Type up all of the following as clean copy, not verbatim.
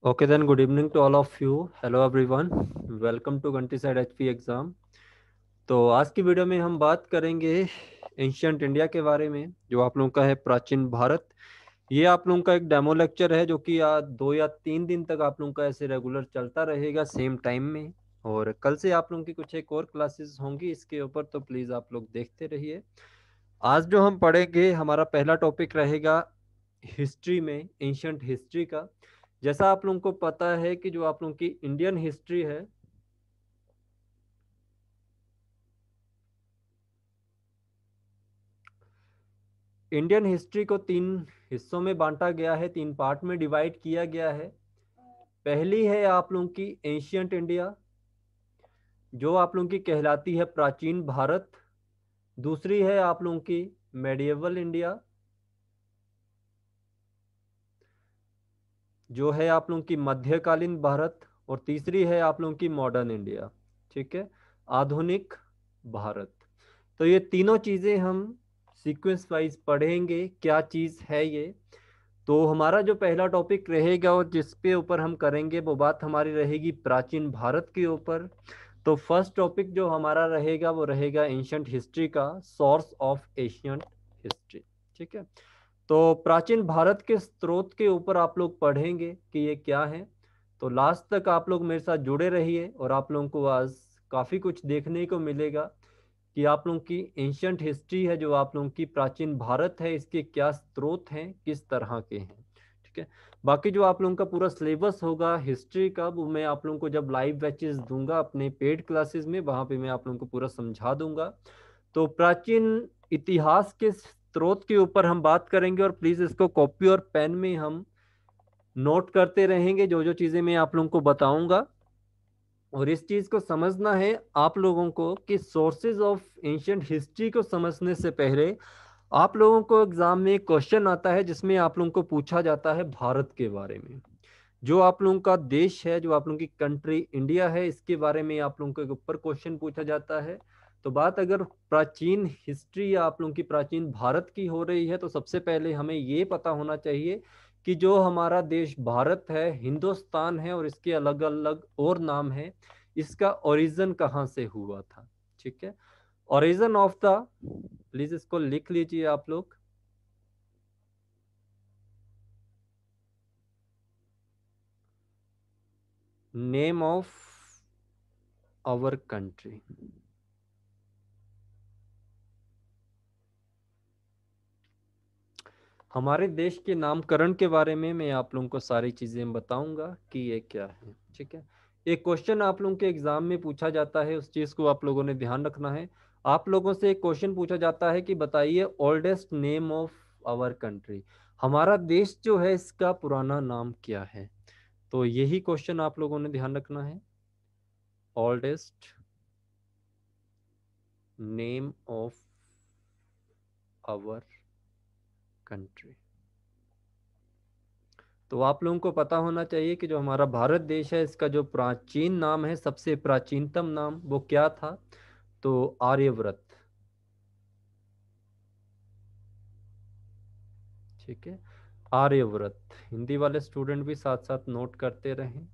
Okay, then good evening to all of you. Hello everyone. Welcome to Countryside HP exam. तो आज की video में हम बात करेंगे एंशियंट इंडिया के बारे में, जो आप लोगों का है प्राचीन भारत। ये आप लोगों का एक डेमो लेक्चर है, जो कि 2 या 3 दिन तक आप लोगों का ऐसे रेगुलर चलता रहेगा सेम टाइम में। और कल से आप लोगों की कुछ एक और क्लासेस होंगी इसके ऊपर, तो प्लीज़ आप लोग देखते रहिए। आज जो हम पढ़ेंगे, हमारा पहला टॉपिक रहेगा हिस्ट्री में, एंशियंट हिस्ट्री का। जैसा आप लोगों को पता है कि जो आप लोगों की इंडियन हिस्ट्री है, इंडियन हिस्ट्री को 3 हिस्सों में बांटा गया है, 3 पार्ट में डिवाइड किया गया है। पहली है आप लोगों की एंशियंट इंडिया, जो आप लोगों की कहलाती है प्राचीन भारत। दूसरी है आप लोगों की मेडिएवल इंडिया, जो है आप लोगों की मध्यकालीन भारत। और तीसरी है आप लोगों की मॉडर्न इंडिया, ठीक है, आधुनिक भारत। तो ये तीनों चीज़ें हम सीक्वेंस वाइज पढ़ेंगे, क्या चीज़ है ये। तो हमारा जो पहला टॉपिक रहेगा और जिस पे ऊपर हम करेंगे, वो बात हमारी रहेगी प्राचीन भारत के ऊपर। तो फर्स्ट टॉपिक जो हमारा रहेगा वो रहेगा एंशियंट हिस्ट्री का, सोर्स ऑफ एशियंट हिस्ट्री। ठीक है, तो प्राचीन भारत के स्रोत के ऊपर आप लोग पढ़ेंगे कि ये क्या है। तो लास्ट तक आप लोग मेरे साथ जुड़े रहिए, और आप लोगों को आज काफ़ी कुछ देखने को मिलेगा कि आप लोगों की एंशियंट हिस्ट्री है, जो आप लोगों की प्राचीन भारत है, इसके क्या स्रोत हैं, किस तरह के हैं। ठीक है, बाकी जो आप लोगों का पूरा सिलेबस होगा हिस्ट्री का, वो मैं आप लोगों को जब लाइव बैचेस दूंगा अपने पेड क्लासेस में, वहाँ पे मैं आप लोगों को पूरा समझा दूंगा। तो प्राचीन इतिहास के स्रोत के ऊपर हम बात करेंगे, और प्लीज़ इसको कॉपी और पेन में हम नोट करते रहेंगे जो जो चीज़ें मैं आप लोगों को बताऊंगा। और इस चीज को समझना है आप लोगों को कि सोर्सेज ऑफ एंशियंट हिस्ट्री को समझने से पहले आप लोगों को एग्जाम में एक क्वेश्चन आता है, जिसमें आप लोगों को पूछा जाता है भारत के बारे में। जो आप लोगों का देश है, जो आप लोगों की कंट्री इंडिया है, इसके बारे में आप लोगों के ऊपर क्वेश्चन पूछा जाता है। तो बात अगर प्राचीन हिस्ट्री या आप लोगों की प्राचीन भारत की हो रही है, तो सबसे पहले हमें ये पता होना चाहिए कि जो हमारा देश भारत है, हिंदुस्तान है, और इसके अलग अलग और नाम है, इसका ओरिजिन कहाँ से हुआ था। ठीक है, ओरिजिन ऑफ द, प्लीज इसको लिख लीजिए आप लोग। Name of our country. हमारे देश के नामकरण के बारे में मैं आप लोगों को सारी चीज़ें बताऊंगा कि ये क्या है। ठीक है, एक क्वेश्चन आप लोगों के एग्जाम में पूछा जाता है, उस चीज़ को आप लोगों ने ध्यान रखना है। आप लोगों से एक क्वेश्चन पूछा जाता है कि बताइए oldest name of our country, हमारा देश जो है इसका पुराना नाम क्या है। तो यही क्वेश्चन आप लोगों ने ध्यान रखना है, oldest name of our country. तो आप लोगों को पता होना चाहिए कि जो हमारा भारत देश है, इसका जो प्राचीन नाम है, सबसे प्राचीनतम नाम वो क्या था। तो आर्यव्रत। ठीक है, आर्यव्रत। हिंदी वाले स्टूडेंट भी साथ साथ नोट करते रहें।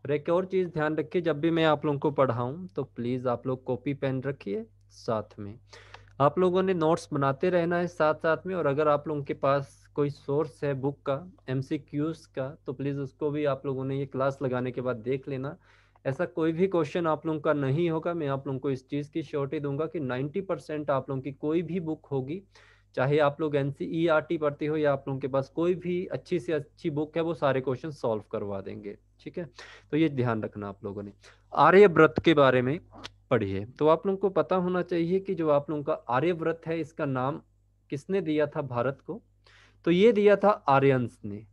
और एक और चीज़ ध्यान रखिए, जब भी मैं आप लोगों को पढ़ाऊँ तो प्लीज़ आप लोग कॉपी पेन रखिए साथ में। आप लोगों ने नोट्स बनाते रहना है साथ साथ में। और अगर आप लोगों के पास कोई सोर्स है बुक का, एमसीक्यूज का, तो प्लीज़ उसको भी आप लोगों ने ये क्लास लगाने के बाद देख लेना। ऐसा कोई भी क्वेश्चन आप लोगों का नहीं होगा, मैं आप लोगों को इस चीज़ की श्योरिटी दूंगा कि 90% आप लोगों की कोई भी बुक होगी, चाहे आप लोग एनसीईआरटी पढ़ते हो या आप लोगों के पास कोई भी अच्छी से अच्छी बुक है, वो सारे क्वेश्चन सॉल्व करवा देंगे। ठीक है, तो ये ध्यान रखना आप लोगों ने। आर्यव्रत के बारे में पढ़िए। तो आप लोगों को पता होना चाहिए कि जो आप लोगों का आर्यव्रत है, इसका नाम किसने दिया था भारत को। तो ये दिया था आर्यंस ने।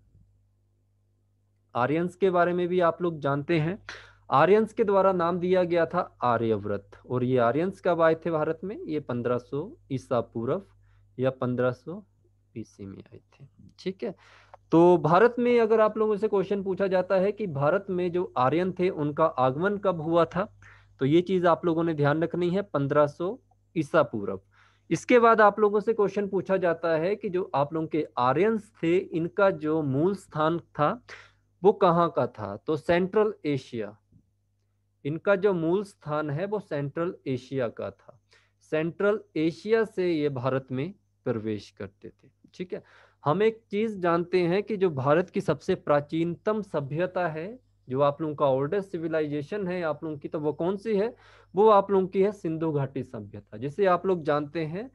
आर्यंस के बारे में भी आप लोग जानते हैं, आर्यंस के द्वारा नाम दिया गया था आर्यव्रत। और ये आर्यंस कब आए थे भारत में, ये 1500 ईसा पूर्व या 1500 ईसी में आए थे। ठीक है, तो भारत में अगर आप लोगों से क्वेश्चन पूछा जाता है कि भारत में जो आर्यन थे उनका आगमन कब हुआ था, तो ये चीज आप लोगों ने ध्यान रखनी है, 1500 ईसा पूर्व। इसके बाद आप लोगों से क्वेश्चन पूछा जाता है कि जो आप लोगों के आर्यंस थे, इनका जो मूल स्थान था वो कहाँ का था? तो सेंट्रल एशिया। इनका जो मूल स्थान है वो सेंट्रल एशिया का था। सेंट्रल एशिया से ये भारत में प्रवेश करते थे। ठीक है, हम एक चीज जानते हैं कि जो भारत की सबसे प्राचीनतम सभ्यता है, जो आप लोगों का ओल्डेस्ट सिविलाइजेशन है आप लोगों की, तो वो कौन सी है? वो आप लोगों की है सिंधु घाटी सभ्यता, जिसे आप लोग जानते हैं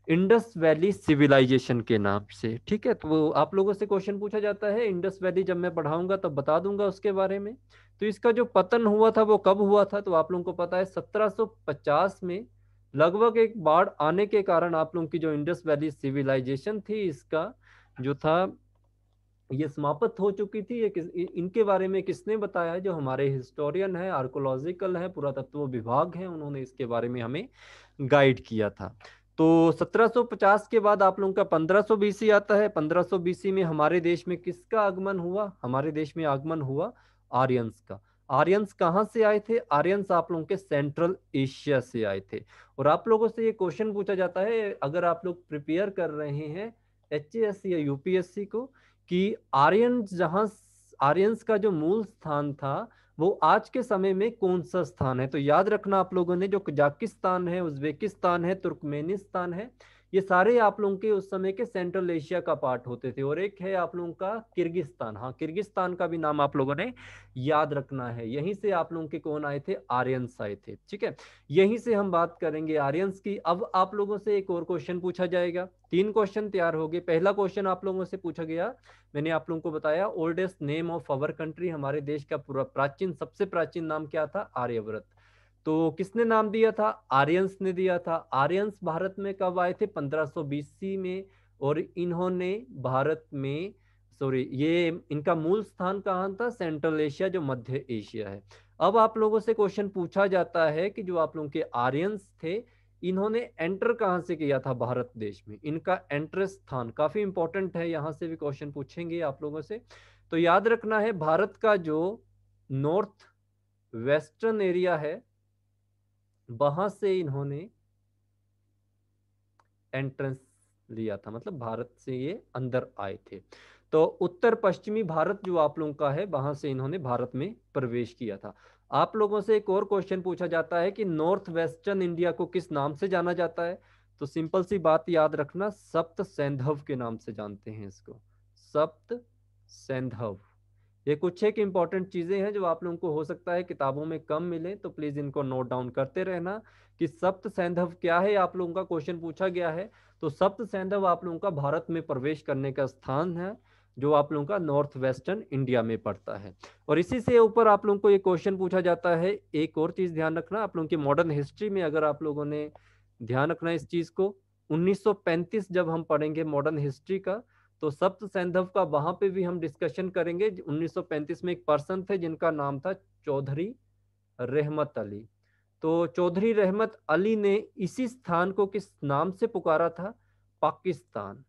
इंडस वैली सिविलाइजेशन के नाम से। ठीक है, तो वो आप लोगों से क्वेश्चन पूछा जाता है इंडस वैली, जब मैं पढ़ाऊंगा तब बता दूंगा उसके बारे में। तो इसका जो पतन हुआ था वो कब हुआ था? तो आप लोगों को पता है 1750 में लगभग एक बाढ़ आने के कारण आप लोगों की जो इंडस वैली सिविलाइजेशन थी, इसका जो था ये समाप्त हो चुकी थी। इनके बारे में किसने बताया? जो हमारे हिस्टोरियन है, आर्कोलॉजिकल है, पुरातत्व विभाग है, उन्होंने इसके बारे में हमें गाइड किया था। तो 1750 के बाद आप लोगों का 1500 बीसी आता है। 1500 बीसी में हमारे देश में किसका आगमन हुआ? हमारे देश में आगमन हुआ आर्यंस का। आर्यंस कहाँ से आए थे? आर्यंस आप लोगों के सेंट्रल एशिया से आए थे। और आप लोगों से ये क्वेश्चन पूछा जाता है, अगर आप लोग प्रिपेयर कर रहे हैं एचएएससी या यूपीएससी को, कि आर्यंस का जो मूल स्थान था वो आज के समय में कौन सा स्थान है? तो याद रखना आप लोगों ने, जो कजाकिस्तान है, उज्बेकिस्तान है, तुर्कमेनिस्तान है, ये सारे आप लोगों के उस समय के सेंट्रल एशिया का पार्ट होते थे। और एक है आप लोगों का किर्गिस्तान। हाँ, किर्गिस्तान का भी नाम आप लोगों ने याद रखना है। यहीं से आप लोगों के कौन आए थे? आर्यंस आए थे। ठीक है, यहीं से हम बात करेंगे आर्यंस की। अब आप लोगों से एक और क्वेश्चन पूछा जाएगा। 3 क्वेश्चन तैयार हो गए। पहला क्वेश्चन आप लोगों से पूछा गया, मैंने आप लोगों को बताया oldest name of our country, हमारे देश का पूरा प्राचीन, सबसे प्राचीन नाम क्या था? आर्यव्रत। तो किसने नाम दिया था? आर्यंस ने दिया था। आर्यंस भारत में कब आए थे? 1500 बीसी में। और इन्होंने भारत में, सॉरी, ये इनका मूल स्थान कहाँ था? सेंट्रल एशिया, जो मध्य एशिया है। अब आप लोगों से क्वेश्चन पूछा जाता है कि जो आप लोगों के आर्यंस थे, इन्होंने एंटर कहां से किया था भारत देश में? इनका एंटर स्थान काफी इंपॉर्टेंट है, यहां से भी क्वेश्चन पूछेंगे आप लोगों से। तो याद रखना है, भारत का जो नॉर्थ वेस्टर्न एरिया है, वहां से इन्होंने एंट्रेंस लिया था, मतलब भारत से ये अंदर आए थे। तो उत्तर पश्चिमी भारत जो आप लोगों का है, वहां से इन्होंने भारत में प्रवेश किया था। आप लोगों से एक और क्वेश्चन पूछा जाता है कि नॉर्थ वेस्टर्न इंडिया को किस नाम से जाना जाता है? तो सिंपल सी बात याद रखना, सप्त सैंधव के नाम से जानते हैं इसको। सप्त सैंधव। ये कुछ एक इंपॉर्टेंट चीजें हैं जो आप लोगों को हो सकता है किताबों में कम मिले, तो प्लीज इनको नोट डाउन करते रहना कि सप्त सैंधव क्या है। आप लोगों का क्वेश्चन पूछा गया है। तो सप्त सैंधव आप लोगों का भारत में प्रवेश करने का स्थान है, जो आप लोगों का नॉर्थ वेस्टर्न इंडिया में पड़ता है। और इसी से ऊपर आप लोगों को ये क्वेश्चन पूछा जाता है, एक और चीज ध्यान रखना, आप लोगों की मॉडर्न हिस्ट्री में अगर आप लोगों ने ध्यान रखना इस चीज को, 1935 जब हम पढ़ेंगे मॉडर्न हिस्ट्री का, तो सप्त सैंधव का वहां पे भी हम डिस्कशन करेंगे। 1935 में एक पर्सन थे जिनका नाम था चौधरी रहमत अली। तो चौधरी रहमत अली ने इसी स्थान को किस नाम से पुकारा था? पाकिस्तान।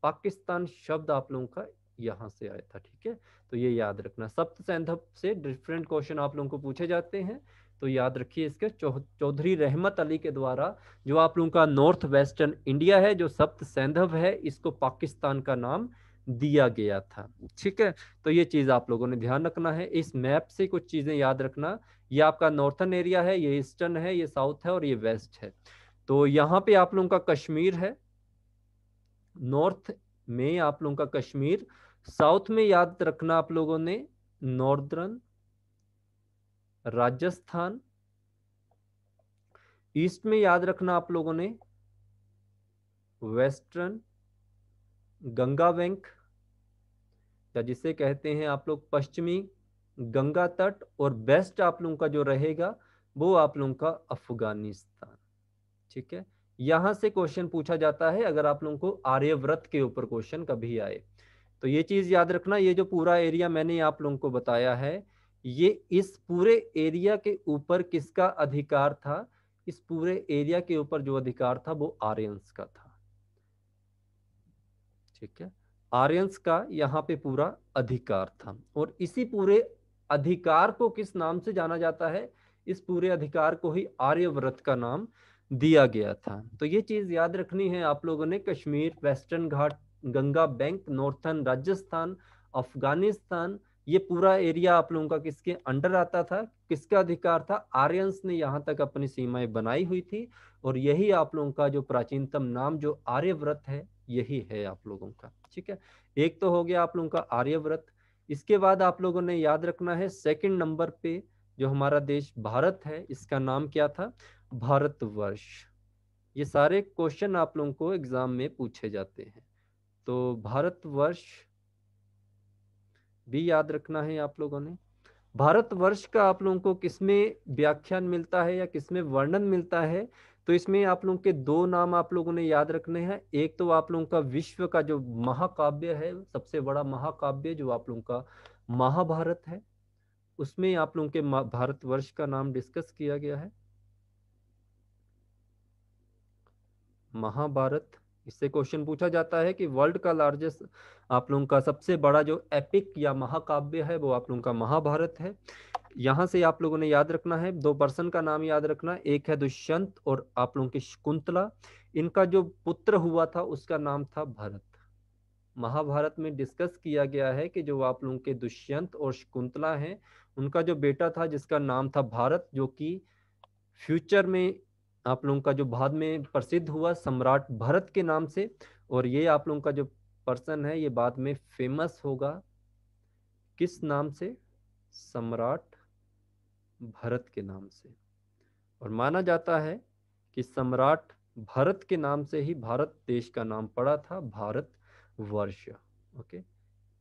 पाकिस्तान शब्द आप लोगों का यहां से आया था। ठीक है, तो ये याद रखना, सप्त सैंधव से डिफरेंट क्वेश्चन आप लोगों को पूछे जाते हैं, तो याद रखिए इसके। चौधरी रहमत अली के द्वारा जो आप लोगों का नॉर्थ वेस्टर्न इंडिया है, जो सप्त सैंधव है, इसको पाकिस्तान का नाम दिया गया था। ठीक है, तो ये चीज आप लोगों ने ध्यान रखना है। इस मैप से कुछ चीजें याद रखना, ये आपका नॉर्थन एरिया है, ये ईस्टर्न है, ये साउथ है और ये वेस्ट है। तो यहाँ पे आप लोगों का कश्मीर है, नॉर्थ में आप लोगों का कश्मीर, साउथ में याद रखना आप लोगों ने नॉर्दर्न राजस्थान, ईस्ट में याद रखना आप लोगों ने वेस्टर्न गंगा बैंक, या जिसे कहते हैं आप लोग पश्चिमी गंगा तट, और वेस्ट आप लोगों का जो रहेगा वो आप लोगों का अफगानिस्तान। ठीक है, यहां से क्वेश्चन पूछा जाता है अगर आप लोगों को आर्यव्रत के ऊपर क्वेश्चन कभी आए। तो ये चीज याद रखना, ये जो पूरा एरिया मैंने आप लोगों को बताया है, ये इस पूरे एरिया के ऊपर किसका अधिकार था? इस पूरे एरिया के ऊपर जो अधिकार था वो आर्यंस का था। ठीक है, आर्यंस का यहाँ पे पूरा अधिकार था। और इसी पूरे अधिकार को किस नाम से जाना जाता है? इस पूरे अधिकार को ही आर्यव्रत का नाम दिया गया था। तो ये चीज याद रखनी है आप लोगों ने। कश्मीर, वेस्टर्न घाट, गंगा बैंक, नॉर्थर्न राजस्थान, अफगानिस्तान, ये पूरा एरिया आप लोगों का किसके अंडर आता था, किसका अधिकार था? आर्यंस ने यहाँ तक अपनी सीमाएं बनाई हुई थी। और यही आप लोगों का जो प्राचीनतम नाम जो आर्यव्रत है, यही है आप लोगों का। ठीक है, एक तो हो गया आप लोगों का आर्यव्रत। इसके बाद आप लोगों ने याद रखना है सेकंड नंबर पे जो हमारा देश भारत है, इसका नाम क्या था? भारतवर्ष। ये सारे क्वेश्चन आप लोगों को एग्जाम में पूछे जाते हैं। तो भारतवर्ष भी याद रखना है आप लोगों ने। भारतवर्ष का आप लोगों को किसमें व्याख्यान मिलता है या किसमें वर्णन मिलता है? तो इसमें आप लोगों के दो नाम आप लोगों ने याद रखने हैं। एक तो आप लोगों का विश्व का जो महाकाव्य है, सबसे बड़ा महाकाव्य जो आप लोगों का महाभारत है, उसमें आप लोगों के भारतवर्ष का नाम डिस्कस किया गया है, महाभारत। इससे क्वेश्चन पूछा जाता है कि वर्ल्ड का लार्जेस्ट, आप लोगों का सबसे बड़ा जो एपिक या महाकाव्य है, वो आप लोगों का महाभारत है। यहाँ से आप लोगों ने याद रखना है, दो पर्सन का नाम याद रखना, एक है दुष्यंत और आप लोगों की शकुंतला। इनका जो पुत्र हुआ था उसका नाम था भरत। महाभारत में डिस्कस किया गया है कि जो आप लोगों के दुष्यंत और शकुंतला हैं, उनका जो बेटा था जिसका नाम था भारत, जो कि फ्यूचर में आप लोगों का जो बाद में प्रसिद्ध हुआ सम्राट भरत के नाम से। और ये आप लोगों का जो पर्सन है, ये बाद में फेमस होगा किस नाम से? सम्राट भरत के नाम से। और माना जाता है कि सम्राट भरत के नाम से ही भारत देश का नाम पड़ा था, भारत वर्ष। ओके,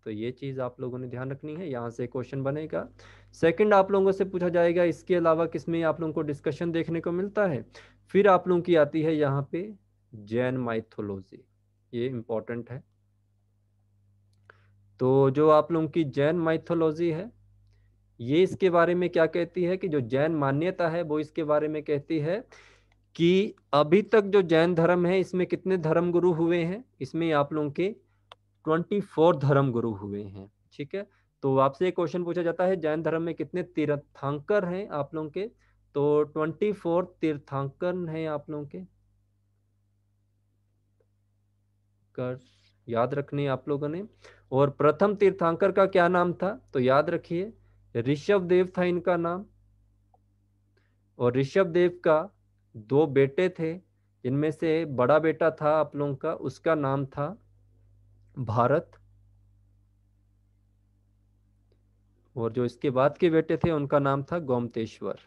तो ये चीज आप लोगों ने ध्यान रखनी है, यहाँ से क्वेश्चन बनेगा। सेकंड आप लोगों से पूछा जाएगा इसके अलावा किसमें आप लोगों को डिस्कशन देखने को मिलता है? फिर आप लोगों की आती है यहाँ पे जैन माइथोलॉजी। ये इंपॉर्टेंट है। तो जो आप लोगों की जैन माइथोलॉजी है, ये इसके बारे में क्या कहती है कि जो जैन मान्यता है वो इसके बारे में कहती है कि अभी तक जो जैन धर्म है, इसमें कितने धर्म गुरु हुए हैं? इसमें आप लोगों के 24 धर्म गुरु हुए हैं। ठीक है, तो आपसे एक क्वेश्चन पूछा जाता है जैन धर्म में कितने तीर्थंकर हैं आप लोगों के? तो 24 तीर्थंकर हैं आप लोगों के। कर याद रखनी है आप लोगों ने। और प्रथम तीर्थंकर का क्या नाम था? तो याद रखिए, ऋषभ देव था इनका नाम। और ऋषभ देव का दो बेटे थे, जिनमें से बड़ा बेटा था आप लोगों का, उसका नाम था भारत। और जो इसके बाद के बेटे थे उनका नाम था गोमतेश्वर।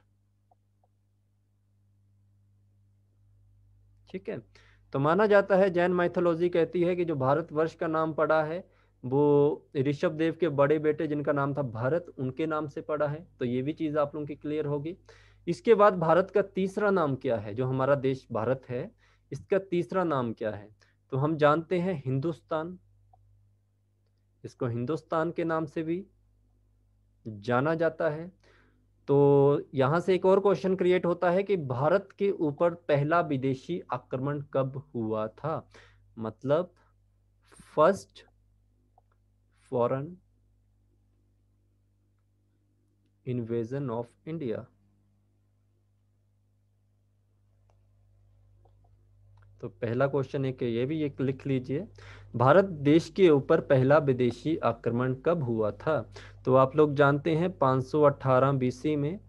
ठीक है, तो माना जाता है, जैन माइथोलॉजी कहती है कि जो भारतवर्ष का नाम पड़ा है वो ऋषभ देव के बड़े बेटे जिनका नाम था भरत, उनके नाम से पड़ा है। तो ये भी चीज आप लोगों की क्लियर होगी। इसके बाद भारत का तीसरा नाम क्या है? जो हमारा देश भारत है, इसका तीसरा नाम क्या है? तो हम जानते हैं हिंदुस्तान। इसको हिंदुस्तान के नाम से भी जाना जाता है। तो यहां से एक और क्वेश्चन क्रिएट होता है कि भारत के ऊपर पहला विदेशी आक्रमण कब हुआ था? मतलब first foreign invasion of India. तो पहला क्वेश्चन एक ये भी एक लिख लीजिए, भारत देश के ऊपर पहला विदेशी आक्रमण कब हुआ था? तो आप लोग जानते हैं 518 बीसी में,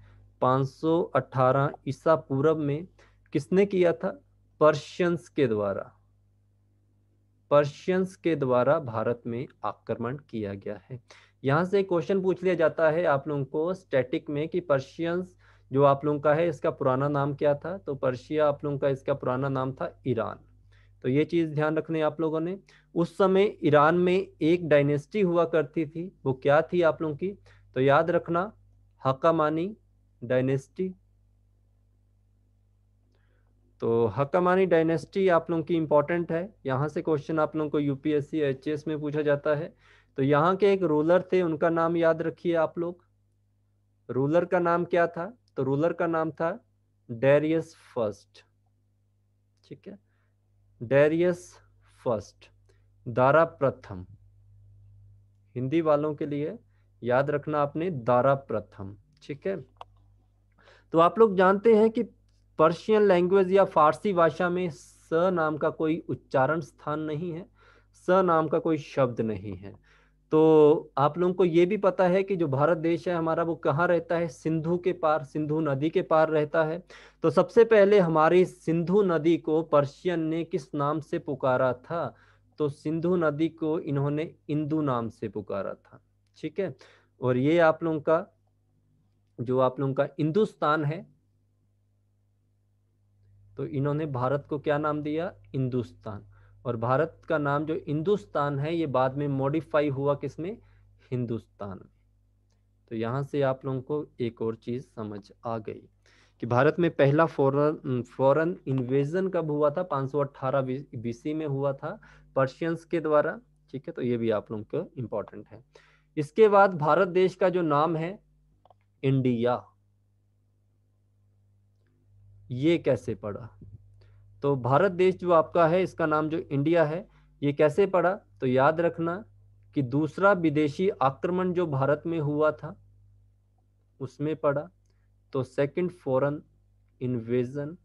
518 ईसा पूर्व में किसने किया था? पर्शियंस के द्वारा। पर्शियंस के द्वारा भारत में आक्रमण किया गया है। यहाँ से क्वेश्चन पूछ लिया जाता है आप लोगों को स्टैटिक में कि पर्शियंस जो आप लोगों का है, इसका पुराना नाम क्या था? तो पर्शिया आप लोगों का इसका पुराना नाम था ईरान। तो ये चीज ध्यान रखनी है आप लोगों ने। उस समय ईरान में एक डायनेस्टी हुआ करती थी, वो क्या थी आप लोगों की? तो याद रखना, हकामानी डायनेस्टी। तो हक्कामानी डायनेस्टी आप लोगों की इंपॉर्टेंट है। यहाँ से क्वेश्चन आप लोगों को यूपीएससी एचएस में पूछा जाता है। तो यहाँ के एक रूलर थे, उनका नाम याद रखिए आप लोग। रूलर का नाम क्या था? तो रूलर का नाम था डेरियस फर्स्ट। ठीक है, डेरियस फर्स्ट, दारा प्रथम। हिंदी वालों के लिए याद रखना आपने, दारा प्रथम। ठीक है, तो आप लोग जानते हैं कि पर्शियन लैंग्वेज या फारसी भाषा में स नाम का कोई उच्चारण स्थान नहीं है, स नाम का कोई शब्द नहीं है। तो आप लोगों को ये भी पता है कि जो भारत देश है हमारा वो कहाँ रहता है, सिंधु के पार, सिंधु नदी के पार रहता है। तो सबसे पहले हमारी सिंधु नदी को पर्शियन ने किस नाम से पुकारा था, तो सिंधु नदी को इन्होंने इंदु नाम से पुकारा था। ठीक है, और ये आप लोगों का जो आप लोगों का हिंदुस्तान है, तो इन्होंने भारत को क्या नाम दिया, हिंदुस्तान। और भारत का नाम जो हिंदुस्तान है ये बाद में मॉडिफाई हुआ किसमें, हिंदुस्तान में। तो यहां से आप लोगों को एक और चीज समझ आ गई कि भारत में पहला फॉरेन इन्वेजन कब हुआ था, 518 बीसी में हुआ था पर्शियंस के द्वारा। ठीक है, तो ये भी आप लोगों को इंपॉर्टेंट है। इसके बाद भारत देश का जो नाम है इंडिया, ये कैसे पड़ा, तो भारत देश जो आपका है इसका नाम जो इंडिया है ये कैसे पड़ा, तो याद रखना कि दूसरा विदेशी आक्रमण जो भारत में हुआ था उसमें पड़ा। तो सेकंड फॉरेन इन्वेजन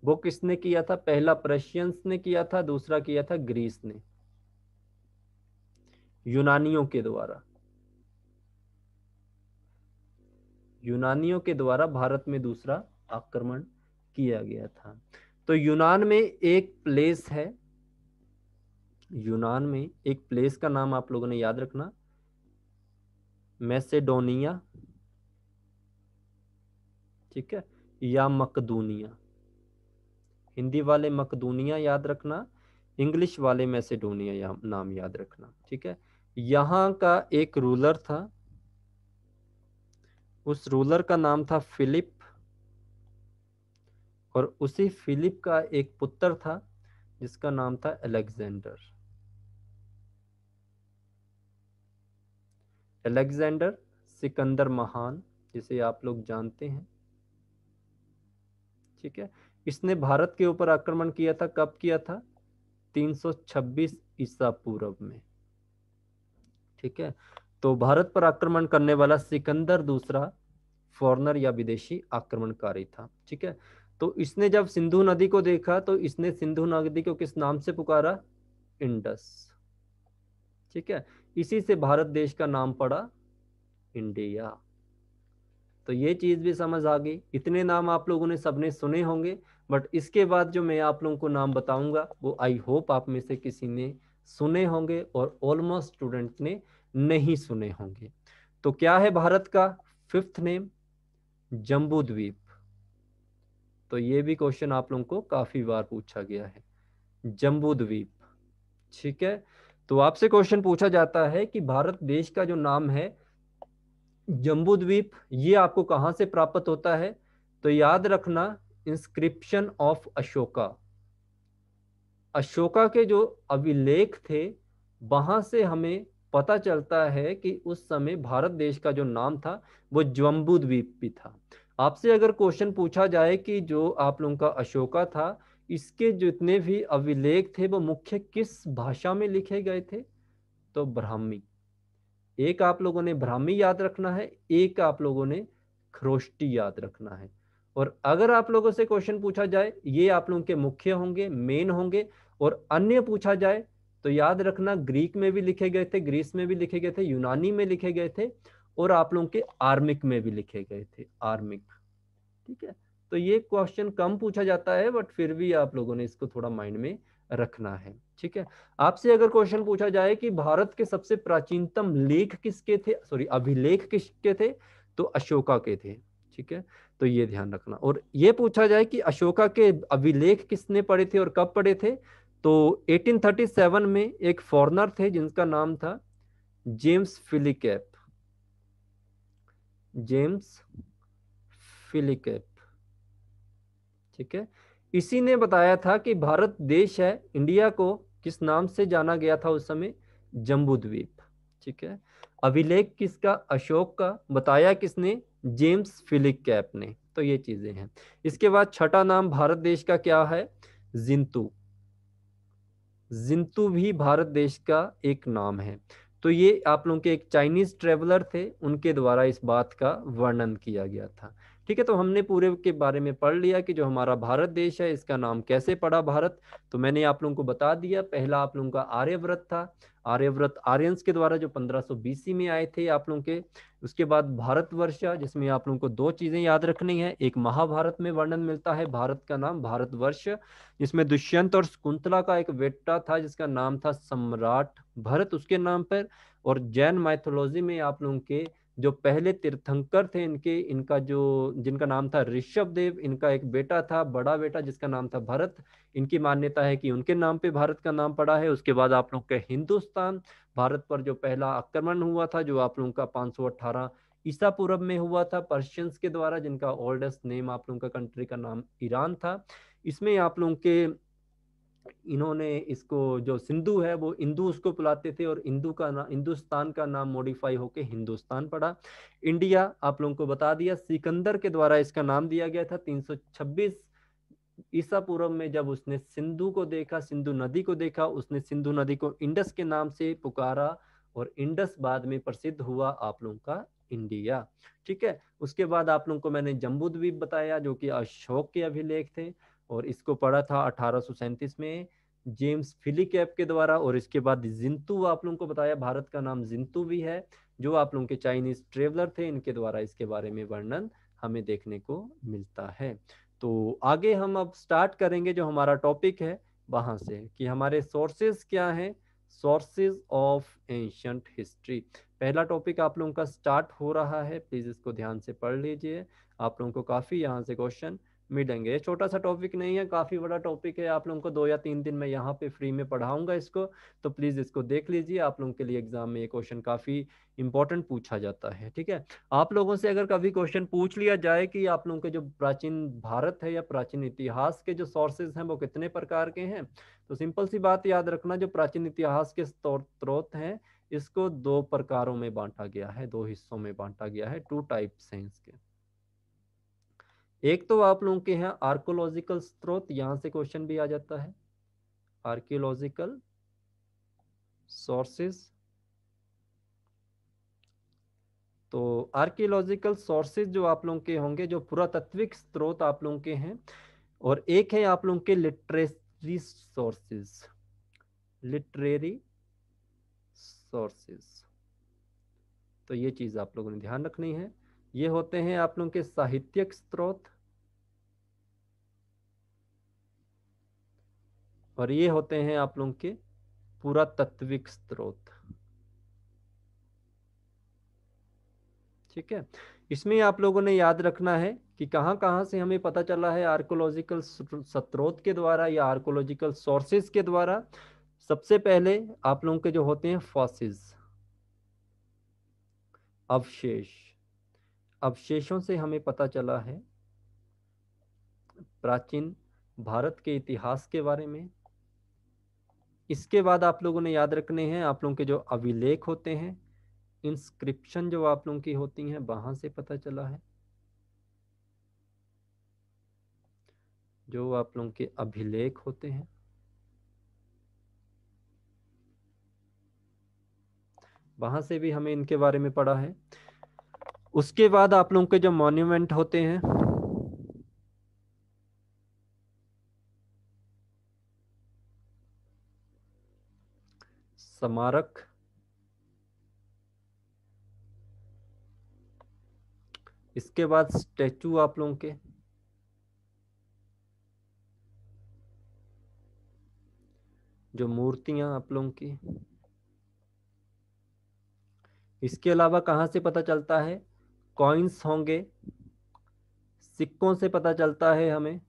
वो किसने किया था, पहला प्रशियंस ने किया था, दूसरा किया था ग्रीस ने, यूनानियों के द्वारा। यूनानियों के द्वारा भारत में दूसरा आक्रमण किया गया था। तो यूनान में एक प्लेस है, यूनान में एक प्लेस का नाम आप लोगों ने याद रखना, मैसेडोनिया। ठीक है, या मकदूनिया। हिंदी वाले मकदूनिया याद रखना, इंग्लिश वाले मैसेडोनिया नाम याद रखना। ठीक है, यहाँ का एक रूलर था, उस रूलर का नाम था फिलिप, और उसी फिलिप का एक पुत्र था जिसका नाम था अलेक्जेंडर। अलेक्जेंडर सिकंदर महान, जिसे आप लोग जानते हैं। ठीक है, इसने भारत के ऊपर आक्रमण किया था, कब किया था, 326 ईसा पूर्व में। ठीक है, तो भारत पर आक्रमण करने वाला सिकंदर दूसरा फॉरनर या विदेशी आक्रमणकारी था। ठीक है, तो इसने जब सिंधु नदी को देखा तो इसने सिंधु नदी को किस नाम से पुकारा, इंडस। ठीक है, इसी से भारत देश का नाम पड़ा इंडिया। तो ये चीज भी समझ आ गई। इतने नाम आप लोगों ने सबने सुने होंगे, बट इसके बाद जो मैं आप लोगों को नाम बताऊंगा वो आई होप आप में से किसी ने सुने होंगे और ऑलमोस्ट स्टूडेंट ने नहीं सुने होंगे। तो क्या है भारत का फिफ्थ नेम, जम्बू द्वीप। तो ये भी क्वेश्चन आप लोगों को काफी बार पूछा गया है, जम्बू द्वीप। ठीक है, तो आपसे क्वेश्चन पूछा जाता है कि भारत देश का जो नाम है जम्बू द्वीप, ये आपको कहां से प्राप्त होता है, तो याद रखना इंस्क्रिप्शन ऑफ अशोका। अशोका के जो अभिलेख थे वहां से हमें पता चलता है कि उस समय भारत देश का जो नाम था वो जम्बू द्वीप भी था। आपसे अगर क्वेश्चन पूछा जाए कि जो आप लोगों का अशोका था इसके जितने भी अभिलेख थे वो मुख्य किस भाषा में लिखे गए थे, तो ब्राह्मी। एक आप लोगों ने ब्राह्मी याद रखना है, एक आप लोगों ने खरोष्टी याद रखना है। और अगर आप लोगों से क्वेश्चन पूछा जाए ये आप लोगों के मुख्य होंगे, मेन होंगे, और अन्य पूछा जाए तो याद रखना ग्रीक में भी लिखे गए थे, ग्रीस में भी लिखे गए थे, यूनानी में लिखे गए थे, और आप लोगों के आर्मिक में भी लिखे गए थे, आर्मिक। ठीक है, तो ये क्वेश्चन कम पूछा जाता है बट फिर भी आप लोगों ने इसको थोड़ा माइंड में रखना है। ठीक है, आपसे अगर क्वेश्चन पूछा जाए कि भारत के सबसे प्राचीनतम लेख किसके थे, सॉरी अभिलेख किसके थे, तो अशोका के थे। ठीक है, तो ये ध्यान रखना। और ये पूछा जाए कि अशोका के अभिलेख किसने पढ़े थे और कब पढ़े थे, तो 1837 में एक फॉरनर थे जिनका नाम था जेम्स फिलिकैप, जेम्स फिलिकैप। ठीक है, इसी ने बताया था कि भारत देश है, इंडिया को किस नाम से जाना गया था उस समय, जम्बू द्वीप। ठीक है, अभिलेख किसका, अशोक का, बताया किसने, जेम्स फिलिकैप ने। तो ये चीजें हैं। इसके बाद छठा नाम भारत देश का क्या है, जिंतू। जिंतू भी भारत देश का एक नाम है। तो ये आप लोगों के एक चाइनीज ट्रेवलर थे, उनके द्वारा इस बात का वर्णन किया गया था। ठीक है, तो हमने पूरे के बारे में पढ़ लिया कि जो हमारा भारत देश है इसका नाम कैसे पड़ा भारत। तो मैंने आप लोगों को बता दिया, पहला आप लोगों का आर्यव्रत था। आर्यव्रत आर्यंस के द्वारा जो 1500 BC में आए थे आप लोगों के। उसके बाद भारतवर्ष, जिसमें आप लोगों को दो चीजें याद रखनी है। एक महाभारत में वर्णन मिलता है भारत का नाम भारतवर्ष, जिसमें दुष्यंत और शकुंतला का एक बेटा था जिसका नाम था सम्राट भरत उसके नाम पर। और जैन माइथोलॉजी में आप लोगों के जो पहले तीर्थंकर थे इनके, इनका जो जिनका नाम था ऋषभ देव, इनका एक बेटा था, बड़ा बेटा, जिसका नाम था भरत। इनकी मान्यता है कि उनके नाम पे भारत का नाम पड़ा है। उसके बाद आप लोग के हिंदुस्तान, भारत पर जो पहला आक्रमण हुआ था जो आप लोगों का 518 ईसा पूर्व में हुआ था पर्शियंस के द्वारा, जिनका ओल्डेस्ट नेम आप लोगों का कंट्री का नाम ईरान था। इसमें आप लोगों के इन्होंने इसको जो सिंधु है वो इंदु उसको बुलाते थे, और इंदु का नाम, हिंदुस्तान का नाम मॉडिफाई होके हिंदुस्तान पड़ा। इंडिया आप लोगों को बता दिया, सिकंदर के द्वारा इसका नाम दिया गया था 326 ईसा पूर्व में। जब उसने सिंधु को देखा, सिंधु नदी को देखा, उसने सिंधु नदी को इंडस के नाम से पुकारा, और इंडस बाद में प्रसिद्ध हुआ आप लोगों का इंडिया। ठीक है, उसके बाद आप लोगों को मैंने जम्बूद्वीप बताया जो कि अशोक के अभिलेख थे, और इसको पढ़ा था 1837 में जेम्स फिलिकैप के द्वारा। और इसके बाद जिंतू आप लोगों को बताया, भारत का नाम जिंतू भी है, जो आप लोगों के चाइनीज ट्रेवलर थे इनके द्वारा इसके बारे में वर्णन हमें देखने को मिलता है। तो आगे हम अब स्टार्ट करेंगे जो हमारा टॉपिक है वहां से, कि हमारे सोर्सेज क्या हैं, सोर्सेज ऑफ एंशंट हिस्ट्री। पहला टॉपिक आप लोगों का स्टार्ट हो रहा है, प्लीज इसको ध्यान से पढ़ लीजिए। आप लोगों को काफी यहाँ से क्वेश्चन मिलेंगे। ये छोटा सा टॉपिक नहीं है, काफी बड़ा टॉपिक है। आप लोगों को 2 या 3 दिन में यहाँ पे फ्री में पढ़ाऊंगा इसको, तो प्लीज इसको देख लीजिए। आप लोगों के लिए एग्जाम में ये क्वेश्चन काफी इंपॉर्टेंट पूछा जाता है। ठीक है, आप लोगों से अगर कभी क्वेश्चन पूछ लिया जाए कि आप लोगों के जो प्राचीन भारत है या प्राचीन इतिहास के जो सोर्सेज हैं वो कितने प्रकार के हैं, तो सिंपल सी बात याद रखना, जो प्राचीन इतिहास के स्रोत हैं इसको 2 प्रकारों में बांटा गया है, 2 हिस्सों में बांटा गया है, 2 टाइप्स हैं इसके। एक तो आप लोगों के यहाँ आर्कोलॉजिकल स्रोत, यहां से क्वेश्चन भी आ जाता है, आर्कियोलॉजिकल सोर्सेज। तो आर्कियोलॉजिकल सोर्सेज जो आप लोगों के होंगे, जो पुरातात्विक स्रोत आप लोगों के हैं। और एक है आप लोगों के लिटरेरी सोर्सेज, लिटरेरी सोर्सेज। तो ये चीज आप लोगों ने ध्यान रखनी है। ये होते हैं आप लोगों के साहित्यिक स्रोत, और ये होते हैं आप लोगों के पुरातात्विक स्रोत। ठीक है, इसमें आप लोगों ने याद रखना है कि कहाँ कहाँ से हमें पता चला है आर्कोलॉजिकल स्रोत के द्वारा या आर्कोलॉजिकल सोर्सेज के द्वारा। सबसे पहले आप लोगों के जो होते हैं फॉसिल्स, अवशेष, अवशेषों से हमें पता चला है प्राचीन भारत के इतिहास के बारे में। इसके बाद आप लोगों ने याद रखने हैं आप लोगों के जो अभिलेख होते हैं, इंस्क्रिप्शन जो आप लोगों की होती हैं, वहां से पता चला है। जो आप लोगों के अभिलेख होते हैं वहां से भी हमें इनके बारे में पढ़ा है। उसके बाद आप लोगों के जो मॉन्यूमेंट होते हैं, स्मारक, इसके बाद स्टैचू आप लोगों के, जो मूर्तियां आप लोगों की। इसके अलावा कहाँ से पता चलता है, कॉइन्स होंगे, सिक्कों से पता चलता है हमें।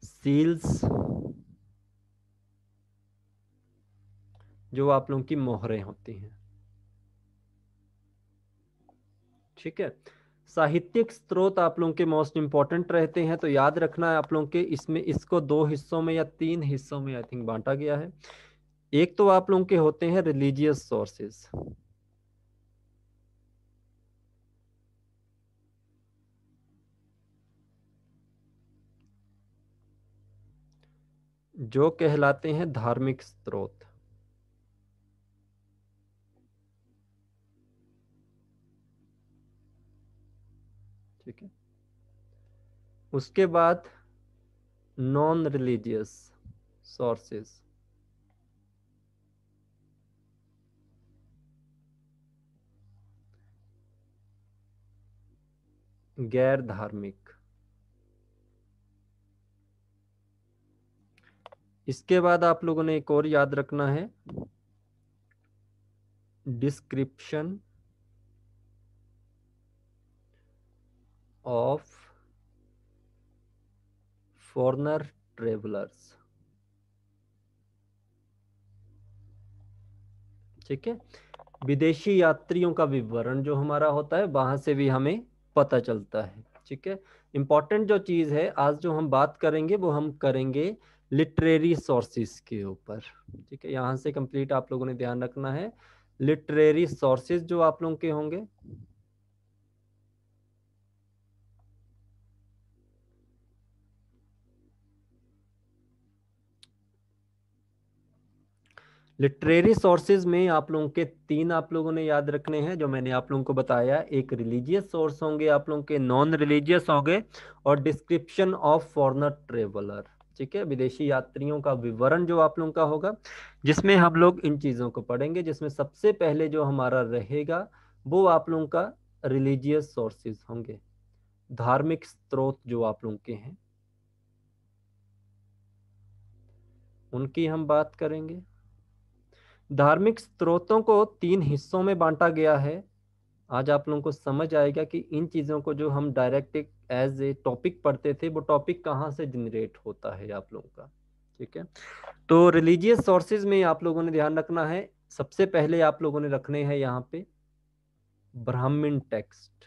सील्स, जो आप लोगों की मोहरें होती हैं। ठीक है, साहित्यिक स्रोत आप लोगों के मोस्ट इंपॉर्टेंट रहते हैं, तो याद रखना है आप लोगों के, इसमें इसको 2 हिस्सों में या 3 हिस्सों में आई थिंक बांटा गया है। एक तो आप लोगों के होते हैं रिलीजियस सोर्सेस, जो कहलाते हैं धार्मिक स्रोत। उसके बाद नॉन रिलीजियस सोर्सेस, गैर धार्मिक। इसके बाद आप लोगों ने एक और याद रखना है, डिस्क्रिप्शन ऑफ फॉरेनर ट्रेवलर्स। ठीक है, विदेशी यात्रियों का विवरण जो हमारा होता है वहां से भी हमें पता चलता है। ठीक है, इंपॉर्टेंट जो चीज है आज जो हम बात करेंगे वो हम करेंगे लिटरेरी सोर्सेस के ऊपर। ठीक है, यहां से कंप्लीट आप लोगों ने ध्यान रखना है, लिटरेरी सोर्सेस जो आप लोगों के होंगे, लिटरेरी सोर्सेज में आप लोगों के तीन आप लोगों ने याद रखने हैं जो मैंने आप लोगों को बताया। एक रिलीजियस सोर्स होंगे आप लोगों के, नॉन रिलीजियस होंगे, और डिस्क्रिप्शन ऑफ फॉरेनर ट्रेवलर। ठीक है, विदेशी यात्रियों का विवरण जो आप लोगों का होगा, जिसमें हम लोग इन चीज़ों को पढ़ेंगे, जिसमें सबसे पहले जो हमारा रहेगा वो आप लोगों का रिलीजियस सोर्सेज होंगे, धार्मिक स्रोत जो आप लोगों के हैं उनकी हम बात करेंगे। धार्मिक स्रोतों को तीन हिस्सों में बांटा गया है। आज आप लोगों को समझ आएगा कि इन चीज़ों को जो हम डायरेक्ट एज ए टॉपिक पढ़ते थे वो टॉपिक कहाँ से जनरेट होता है आप लोगों का। ठीक है, तो रिलीजियस सोर्सेज में आप लोगों ने ध्यान रखना है, सबसे पहले आप लोगों ने रखने हैं यहाँ पे ब्राह्मण टेक्स्ट,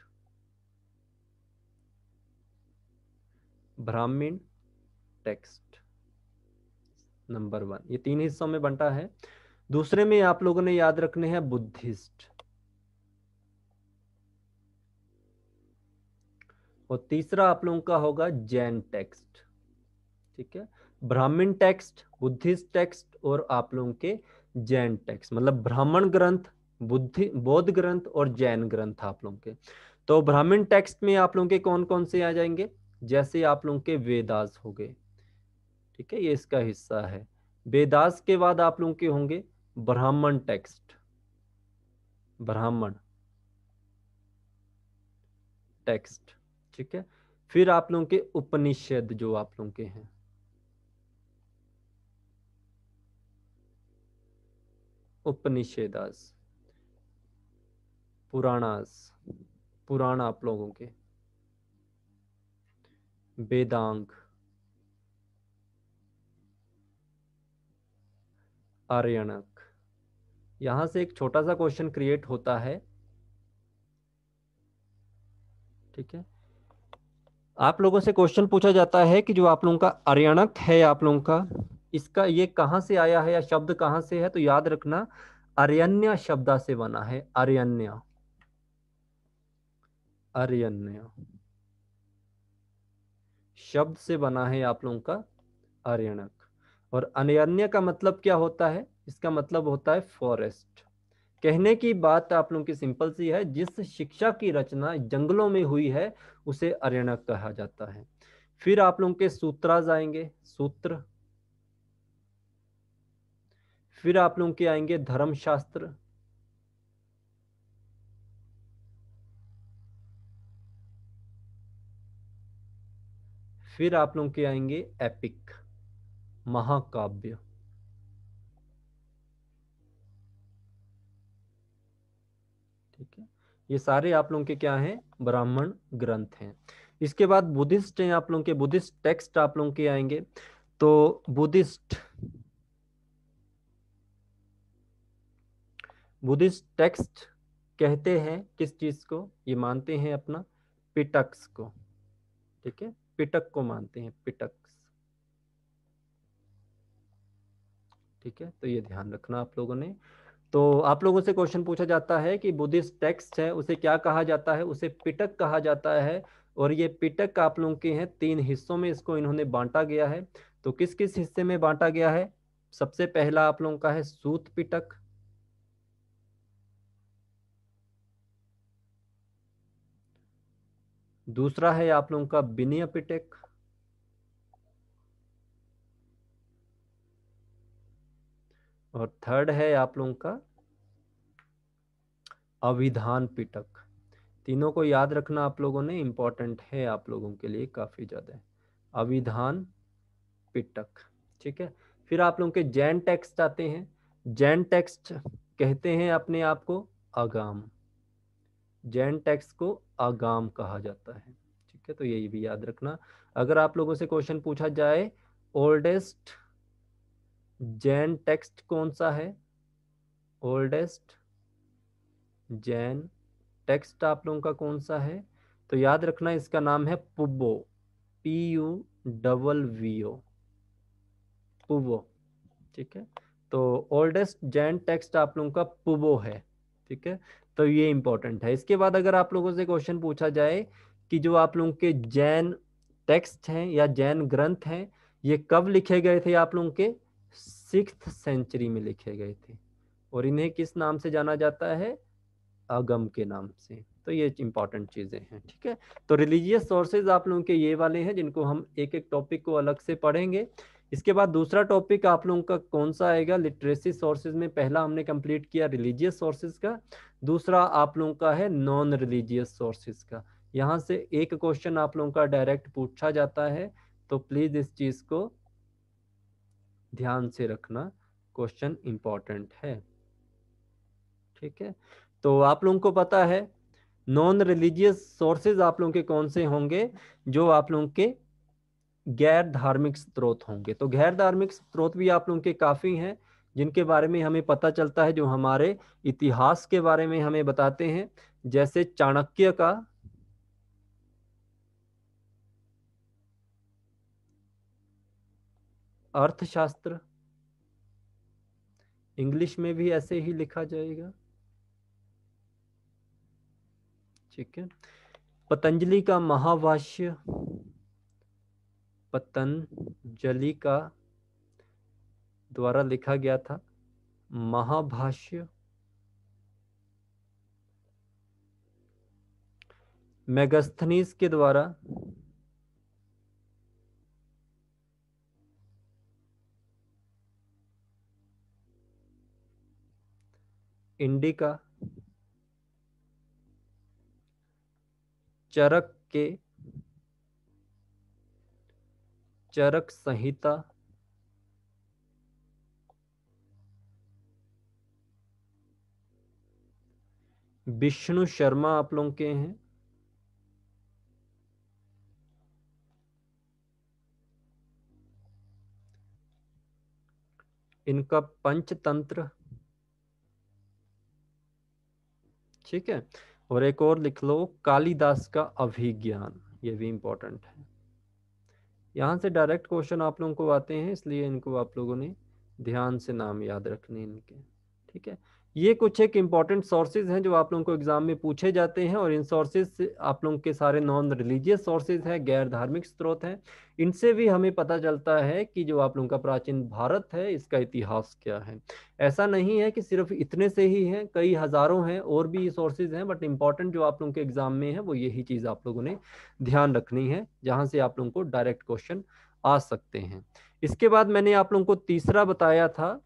ब्राह्मण टेक्स्ट नंबर 1, ये तीन हिस्सों में बंटा है। दूसरे में आप लोगों ने याद रखने हैं बुद्धिस्ट, और तीसरा आप लोगों का होगा जैन टेक्स्ट। ठीक है, ब्राह्मण टेक्स्ट, बुद्धिस्ट टेक्स्ट और आप लोगों के जैन टेक्स्ट, मतलब ब्राह्मण ग्रंथ, बुद्धि बौद्ध ग्रंथ और जैन ग्रंथ आप लोगों के। तो ब्राह्मण टेक्स्ट में आप लोगों के कौन कौन से आ जाएंगे, जैसे आप लोगों के वेदास हो गए। ठीक है, ये इसका हिस्सा है। वेदास के बाद आप लोगों के होंगे ब्राह्मण टेक्स्ट, ब्राह्मण टेक्स्ट। ठीक है, फिर आप लोगों के उपनिषद जो आप लोगों के हैं, उपनिषेदास, पुराणास, पुराण आप लोगों के, वेदांग, आर्यणक। यहां से एक छोटा सा क्वेश्चन क्रिएट होता है। ठीक है, आप लोगों से क्वेश्चन पूछा जाता है कि जो आप लोगों का आर्यणक है आप लोगों का, इसका ये कहां से आया है या शब्द कहां से है, तो याद रखना आर्यन्य शब्द से बना है, आर्यन्य, आर्यन्य शब्द से बना है आप लोगों का आर्यणक। और अनयन्य का मतलब क्या होता है, इसका मतलब होता है फॉरेस्ट। कहने की बात आप लोगों की सिंपल सी है, जिस शिक्षा की रचना जंगलों में हुई है उसे अरण्यक कहा जाता है। फिर आप लोगों के सूत्राज आएंगे, सूत्र। फिर आप लोगों के आएंगे धर्मशास्त्र। फिर आप लोगों के आएंगे एपिक, महाकाव्य। ठीक है, ये सारे आप लोगों के क्या हैं, ब्राह्मण ग्रंथ हैं। इसके बाद बुद्धिस्ट हैं आप लोगों के, बुद्धिस्ट टेक्स्ट आप लोगों के आएंगे। तो बुद्धिस्ट, बुद्धिस्ट टेक्स्ट कहते हैं किस चीज को, ये मानते हैं अपना पिटक्स को। ठीक है, पिटक को मानते हैं, पिटक्स। ठीक है, तो ये ध्यान रखना आप लोगों ने। तो आप लोगों से क्वेश्चन पूछा जाता है कि बुद्धिस्ट टेक्स्ट है उसे क्या कहा जाता है, उसे पिटक कहा जाता है। और ये पिटक आप लोगों के हैं तीन हिस्सों में, इसको इन्होंने बांटा गया है। तो किस किस हिस्से में बांटा गया है, सबसे पहला आप लोगों का है सूत पिटक, दूसरा है आप लोगों का विनय पिटक, और थर्ड है आप लोगों का अभिधान पिटक। तीनों को याद रखना आप लोगों ने, इंपॉर्टेंट है आप लोगों के लिए काफी ज्यादा। अभिधान पिटक, ठीक है। फिर आप लोगों के जैन टेक्स्ट आते हैं। जैन टेक्स्ट कहते हैं अपने आप को आगाम, जैन टेक्स्ट को आगाम कहा जाता है, ठीक है। तो यही भी याद रखना। अगर आप लोगों से क्वेश्चन पूछा जाए ओल्डेस्ट जैन टेक्स्ट कौन सा है, ओल्डेस्ट जैन टेक्स्ट आप लोगों का कौन सा है, तो याद रखना इसका नाम है पुब्बो, PUWVO, पुब्बो, ठीक है। तो ओल्डेस्ट जैन टेक्स्ट आप लोगों का पुब्बो है, ठीक है। तो ये इंपॉर्टेंट है। इसके बाद अगर आप लोगों से क्वेश्चन पूछा जाए कि जो आप लोगों के जैन टेक्स्ट हैं या जैन ग्रंथ हैं, ये कब लिखे गए थे, आप लोगों के 6th सेंचुरी में लिखे गए थे, और इन्हें किस नाम से जाना जाता है, आगम के नाम से। तो ये इंपॉर्टेंट चीजें हैं, ठीक है। तो रिलीजियस सोर्सेज आप लोगों के ये वाले हैं जिनको हम एक एक टॉपिक को अलग से पढ़ेंगे। इसके बाद दूसरा टॉपिक आप लोगों का कौन सा आएगा, लिटरेसी सोर्सेज में पहला हमने कंप्लीट किया रिलीजियस सोर्सेज का, दूसरा आप लोगों का है नॉन रिलीजियस सोर्सेज का। यहाँ से एक क्वेश्चन आप लोगों का डायरेक्ट पूछा जाता है, तो प्लीज इस चीज को ध्यान से रखना, क्वेश्चन इंपॉर्टेंट है, ठीक है। तो आप लोगों को पता है नॉन रिलीजियस सोर्सेज आप लोगों के कौन से होंगे, जो आप लोगों के गैर धार्मिक स्रोत होंगे। तो गैर धार्मिक स्रोत भी आप लोगों के काफी हैं जिनके बारे में हमें पता चलता है, जो हमारे इतिहास के बारे में हमें बताते हैं, जैसे चाणक्य का अर्थशास्त्र, इंग्लिश में भी ऐसे ही लिखा जाएगा, ठीक है। पतंजलि का महाभाष्य, पतंजलि का द्वारा लिखा गया था महाभाष्य, मेगस्थनीज के द्वारा इंडिका, चरक के चरक संहिता, विष्णु शर्मा आप लोगों के हैं, इनका पंचतंत्र, ठीक है। और एक और लिख लो कालिदास का अभिज्ञान, ये भी इंपॉर्टेंट है। यहाँ से डायरेक्ट क्वेश्चन आप लोगों को आते हैं, इसलिए इनको आप लोगों ने ध्यान से नाम याद रखने इनके, ठीक है। ये कुछ एक इम्पॉर्टेंट सोर्सेज हैं जो आप लोगों को एग्जाम में पूछे जाते हैं, और इन सोर्सेज से आप लोगों के सारे नॉन रिलीजियस सोर्सेज हैं, गैर धार्मिक स्रोत हैं। इनसे भी हमें पता चलता है कि जो आप लोगों का प्राचीन भारत है इसका इतिहास क्या है। ऐसा नहीं है कि सिर्फ इतने से ही हैं, कई हजारों हैं और भी सोर्सेज हैं, बट इंपॉर्टेंट जो आप लोगों के एग्जाम में है वो यही चीज आप लोगों ने ध्यान रखनी है, जहां से आप लोगों को डायरेक्ट क्वेश्चन आ सकते हैं। इसके बाद मैंने आप लोगों को तीसरा बताया था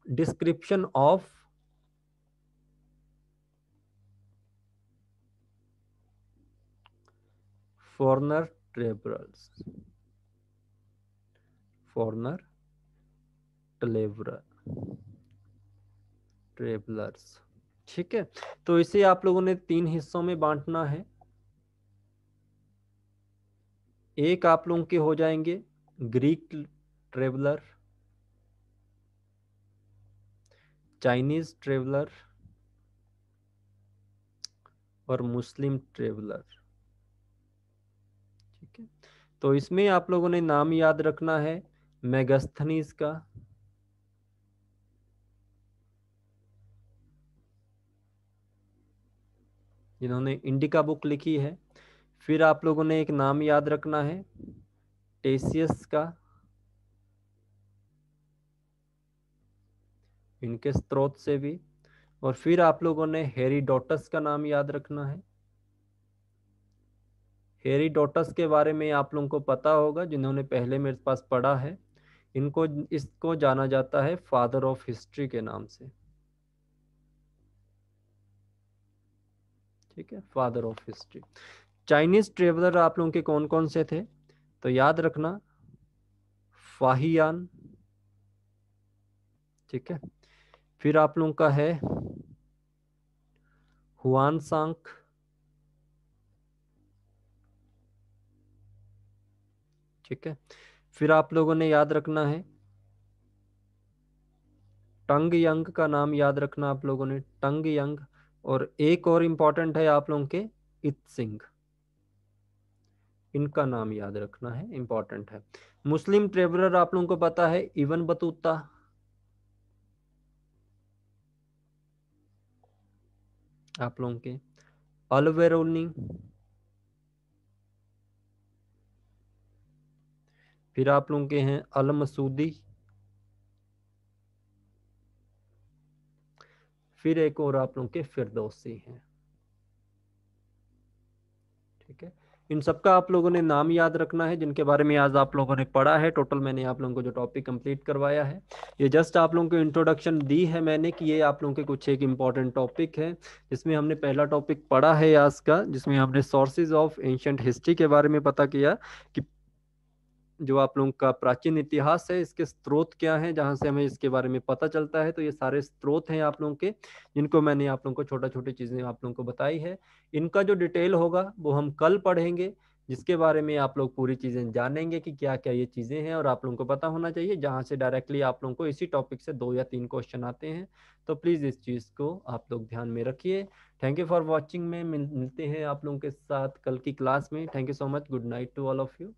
description of foreigner travellers, foreigner travellers, ठीक है। तो इसे आप लोगों ने 3 हिस्सों में बांटना है। एक आप लोगों के हो जाएंगे ग्रीक ट्रेवलर, चाइनीज ट्रेवलर और मुस्लिम ट्रेवलर, ठीक है। तो इसमें आप लोगों ने नाम याद रखना है मेगस्थनीज का, जिन्होंने इंडिका बुक लिखी है। फिर आप लोगों ने एक नाम याद रखना है टेसियस का, इनके स्रोत से भी। और फिर आप लोगों ने हेरोडोटस का नाम याद रखना है, हेरोडोटस के बारे में आप लोगों को पता होगा, जिन्होंने पहले मेरे पास पढ़ा है। इनको इसको जाना जाता है फादर ऑफ हिस्ट्री के नाम से। ठीक है, father of history. Chinese traveller आप लोगों के कौन कौन से थे, तो याद रखना, फाहियान। ठीक है, फिर आप लोगों का है हुआन सांग। ठीक है, फिर आप लोगों ने याद रखना है टंग यंग का नाम याद रखना आप लोगों ने, टंग यंग। और एक और इम्पॉर्टेंट है आप लोगों के, इत सिंह। इनका नाम याद रखना है, इंपॉर्टेंट है। मुस्लिम ट्रेवलर आप लोगों को पता है इब्न बतूता। आप लोगों के अल बेरूनी। फिर आप लोगों के हैं अल मसूदी। फिर एक और आप लोगों के फिरदौसी हैं। ठीक है, इन सबका आप लोगों ने नाम याद रखना है, जिनके बारे में आज आप लोगों ने पढ़ा है। टोटल मैंने आप लोगों को जो टॉपिक कंप्लीट करवाया है, ये जस्ट आप लोगों को इंट्रोडक्शन दी है मैंने, कि ये आप लोगों के कुछ एक इंपॉर्टेंट टॉपिक है। जिसमें हमने पहला टॉपिक पढ़ा है आज का, जिसमें हमने सोर्सेज ऑफ एंशिएंट हिस्ट्री के बारे में पता किया, कि जो आप लोगों का प्राचीन इतिहास है, इसके स्रोत क्या हैं, जहाँ से हमें इसके बारे में पता चलता है। तो ये सारे स्रोत हैं आप लोगों के, जिनको मैंने आप लोगों को छोटा छोटी चीज़ें आप लोगों को बताई है। इनका जो डिटेल होगा वो हम कल पढ़ेंगे, जिसके बारे में आप लोग पूरी चीज़ें जानेंगे कि क्या क्या ये चीज़ें हैं, और आप लोगों को पता होना चाहिए, जहाँ से डायरेक्टली आप लोगों को इसी टॉपिक से 2 या 3 क्वेश्चन आते हैं। तो प्लीज़ इस चीज़ को आप लोग ध्यान में रखिए। Thank you for watching. में मिलते हैं आप लोगों के साथ कल की क्लास में। Thank you so much. Good night to all of you.